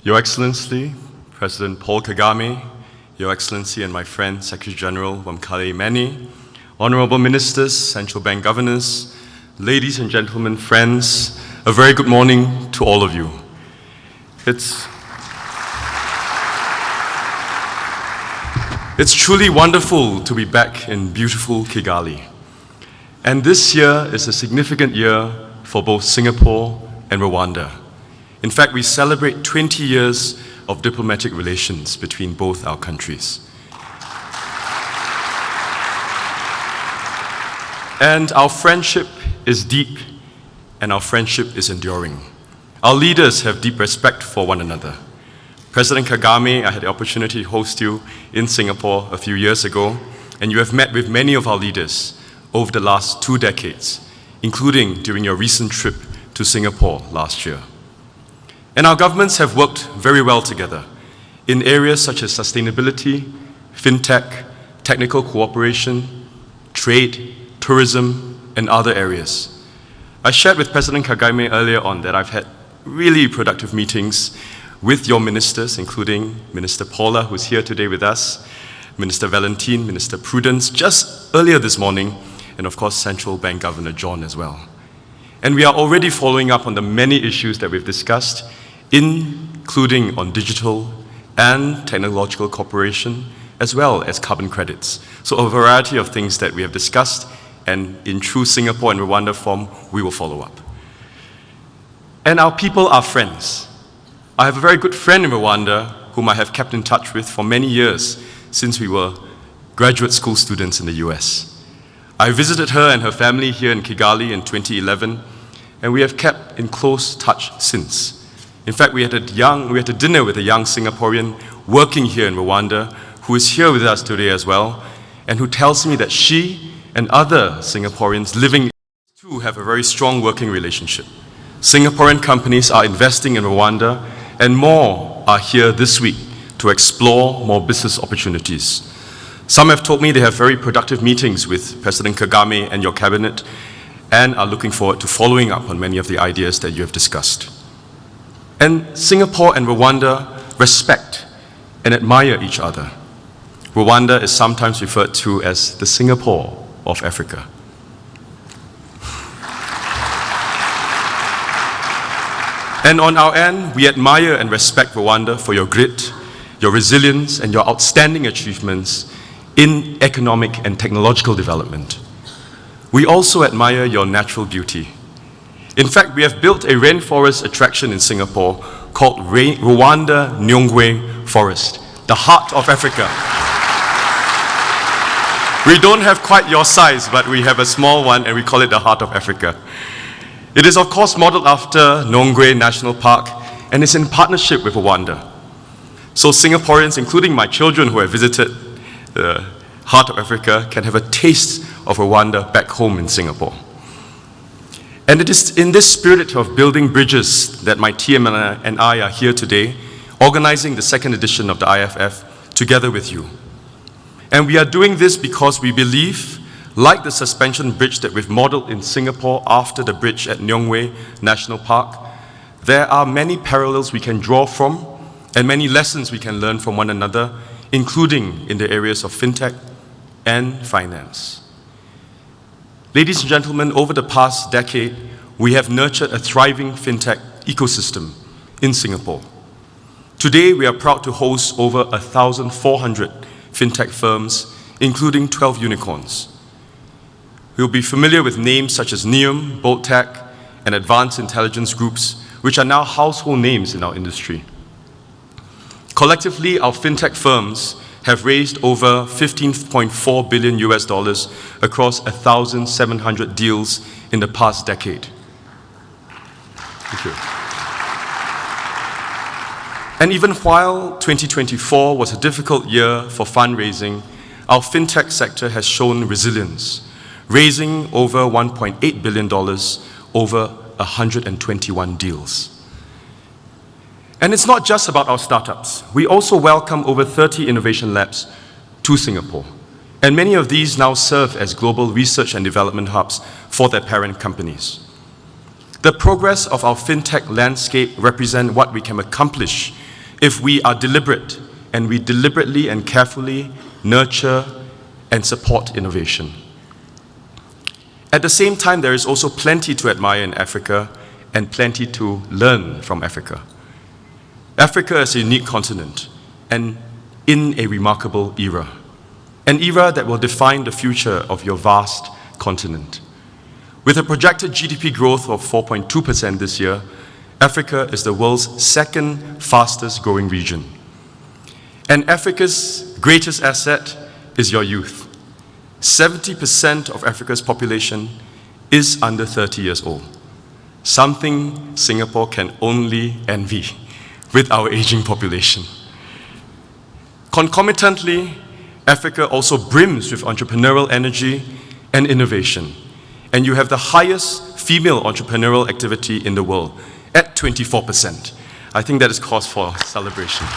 Your Excellency, President Paul Kagame, Your Excellency and my friend, Secretary General Wamkali Mani, Honorable Ministers, Central Bank Governors, ladies and gentlemen, friends, a very good morning to all of you. It's truly wonderful to be back in beautiful Kigali. And this year is a significant year for both Singapore and Rwanda. In fact, we celebrate 20 years of diplomatic relations between both our countries. And our friendship is deep, and our friendship is enduring. Our leaders have deep respect for one another. President Kagame, I had the opportunity to host you in Singapore a few years ago, and you have met with many of our leaders over the last 2 decades, including during your recent trip to Singapore last year. And our governments have worked very well together in areas such as sustainability, fintech, technical cooperation, trade, tourism, and other areas. I shared with President Kagame earlier on that I've had really productive meetings with your ministers, including Minister Paula, who's here today with us, Minister Valentine, Minister Prudence, just earlier this morning, and of course, Central Bank Governor John as well. And we are already following up on the many issues that we've discussed, including on digital and technological cooperation, as well as carbon credits. So a variety of things that we have discussed, and in true Singapore and Rwanda form, we will follow up. And our people are friends. I have a very good friend in Rwanda whom I have kept in touch with for many years since we were graduate school students in the US. I visited her and her family here in Kigali in 2011, and we have kept in close touch since. In fact, we had a dinner with a young Singaporean working here in Rwanda who is here with us today as well, and who tells me that she and other Singaporeans living too have a very strong working relationship. Singaporean companies are investing in Rwanda, and more are here this week to explore more business opportunities. Some have told me they have very productive meetings with President Kagame and your cabinet, and are looking forward to following up on many of the ideas that you have discussed. And Singapore and Rwanda respect and admire each other. Rwanda is sometimes referred to as the Singapore of Africa. And on our end, we admire and respect Rwanda for your grit, your resilience, and your outstanding achievements in economic and technological development. We also admire your natural beauty. In fact, we have built a rainforest attraction in Singapore called Rwanda Nyungwe Forest, the heart of Africa. We don't have quite your size, but we have a small one, and we call it the heart of Africa. It is, of course, modeled after Nyungwe National Park, and is in partnership with Rwanda. So Singaporeans, including my children who have visited the heart of Africa, can have a taste of Rwanda back home in Singapore. And it is in this spirit of building bridges that my team and I are here today, organizing the 2nd edition of the IFF together with you. And we are doing this because we believe, like the suspension bridge that we've modeled in Singapore after the bridge at Nyungwe National Park, there are many parallels we can draw from and many lessons we can learn from one another, including in the areas of fintech and finance. Ladies and gentlemen, over the past decade, we have nurtured a thriving fintech ecosystem in Singapore. Today, we are proud to host over 1,400 fintech firms, including 12 unicorns. You'll be familiar with names such as Neum, Bolttech, and Advanced Intelligence Groups, which are now household names in our industry. Collectively, our fintech firms have raised over $15.4 billion across 1,700 deals in the past decade. Thank you. And even while 2024 was a difficult year for fundraising, our fintech sector has shown resilience, raising over $1.8 billion over 121 deals. And it's not just about our startups. We also welcome over 30 innovation labs to Singapore. And many of these now serve as global research and development hubs for their parent companies. The progress of our fintech landscape represents what we can accomplish if we are deliberate and we deliberately and carefully nurture and support innovation. At the same time, there is also plenty to admire in Africa and plenty to learn from Africa. Africa is a unique continent and in a remarkable era, an era that will define the future of your vast continent. With a projected GDP growth of 4.2% this year, Africa is the world's second fastest growing region. And Africa's greatest asset is your youth. 70% of Africa's population is under 30 years old, something Singapore can only envy with our aging population. Concomitantly, Africa also brims with entrepreneurial energy and innovation, and you have the highest female entrepreneurial activity in the world at 24%. I think that is cause for celebration.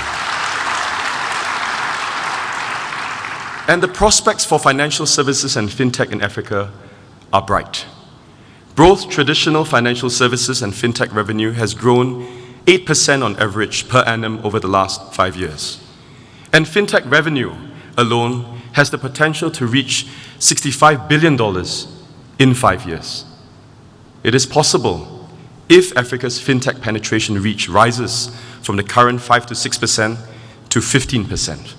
And the prospects for financial services and fintech in Africa are bright. Both traditional financial services and fintech revenue has grown 8% on average per annum over the last 5 years. And fintech revenue alone has the potential to reach $65 billion in 5 years. It is possible if Africa's fintech penetration reach rises from the current 5 to 6% to 15%.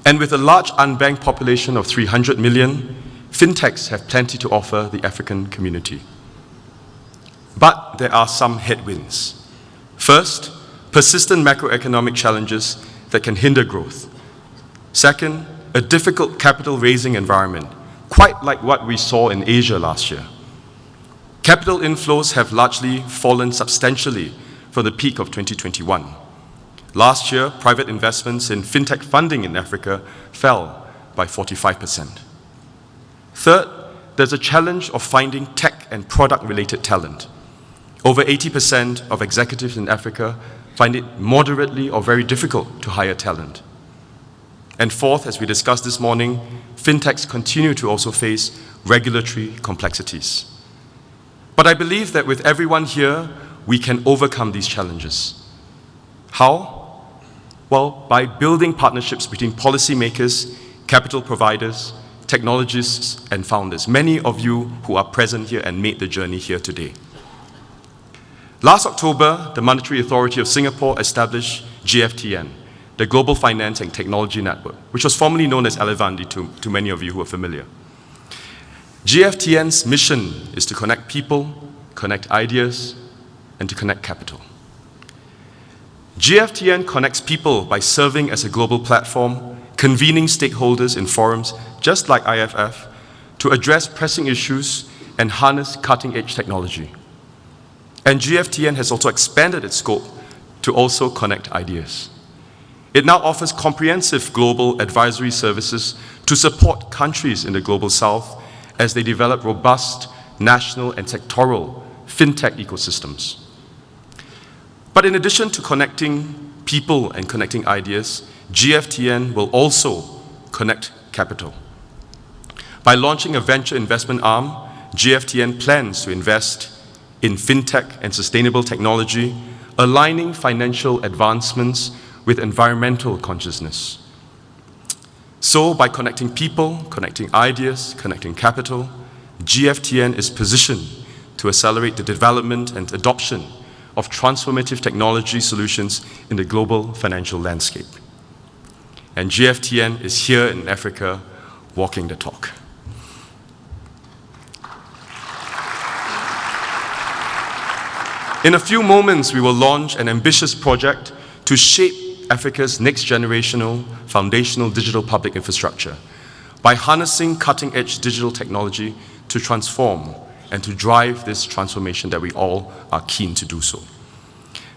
And with a large unbanked population of 300 million, fintechs have plenty to offer the African community. But there are some headwinds. First, persistent macroeconomic challenges that can hinder growth. Second, a difficult capital raising environment, quite like what we saw in Asia last year. Capital inflows have largely fallen substantially from the peak of 2021. Last year, private investments in fintech funding in Africa fell by 45%. Third, there's a challenge of finding tech and product-related talent. Over 80% of executives in Africa find it moderately or very difficult to hire talent. And fourth, as we discussed this morning, fintechs continue to also face regulatory complexities. But I believe that with everyone here, we can overcome these challenges. How? Well, by building partnerships between policymakers, capital providers, technologists, and founders, many of you who are present here and made the journey here today. Last October, the Monetary Authority of Singapore established GFTN, the Global Finance and Technology Network, which was formerly known as Alvin to many of you who are familiar. GFTN's mission is to connect people, connect ideas, and to connect capital. GFTN connects people by serving as a global platform, convening stakeholders in forums just like IFF to address pressing issues and harness cutting-edge technology. And GFTN has also expanded its scope to also connect ideas. It now offers comprehensive global advisory services to support countries in the Global South as they develop robust national and sectoral fintech ecosystems. But in addition to connecting people and connecting ideas, GFTN will also connect capital. By launching a venture investment arm, GFTN plans to invest in fintech and sustainable technology, aligning financial advancements with environmental consciousness. So by connecting people, connecting ideas, connecting capital, GFTN is positioned to accelerate the development and adoption of transformative technology solutions in the global financial landscape. And GFTN is here in Africa, walking the talk. In a few moments, we will launch an ambitious project to shape Africa's next generational foundational digital public infrastructure by harnessing cutting-edge digital technology to transform and to drive this transformation that we all are keen to do so.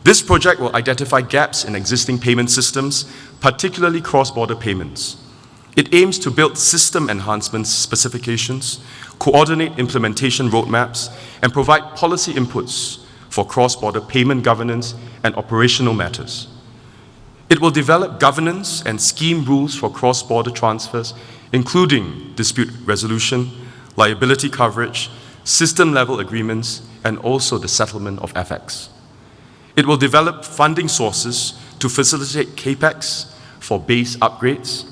This project will identify gaps in existing payment systems, particularly cross-border payments. It aims to build system enhancements specifications, coordinate implementation roadmaps, and provide policy inputs for cross-border payment governance and operational matters. It will develop governance and scheme rules for cross-border transfers, including dispute resolution, liability coverage, system-level agreements, and also the settlement of FX. It will develop funding sources to facilitate CAPEX for base upgrades,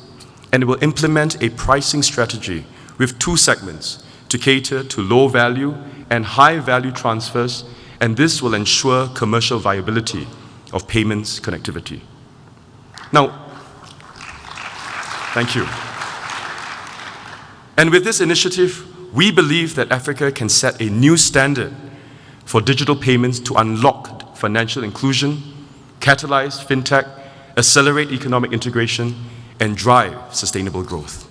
and it will implement a pricing strategy with 2 segments to cater to low value and high value transfers, and this will ensure commercial viability of payments connectivity. Now, thank you. And with this initiative, we believe that Africa can set a new standard for digital payments to unlock financial inclusion, catalyze fintech, accelerate economic integration, and drive sustainable growth.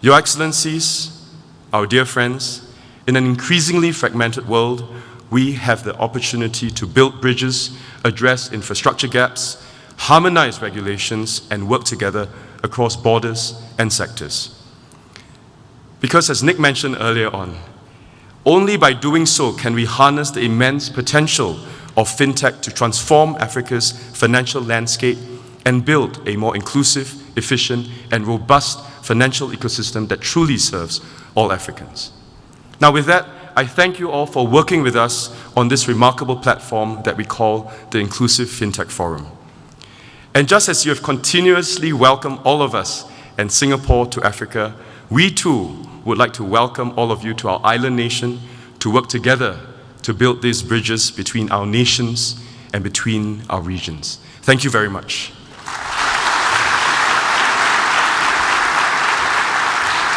Your Excellencies, our dear friends, in an increasingly fragmented world, we have the opportunity to build bridges, address infrastructure gaps, harmonize regulations, and work together across borders and sectors. Because as Nick mentioned earlier on, only by doing so can we harness the immense potential of fintech to transform Africa's financial landscape and build a more inclusive, efficient, and robust financial ecosystem that truly serves all Africans. Now with that, I thank you all for working with us on this remarkable platform that we call the Inclusive FinTech Forum. And just as you have continuously welcomed all of us and Singapore to Africa, we too would like to welcome all of you to our island nation to work together to build these bridges between our nations and between our regions. Thank you very much.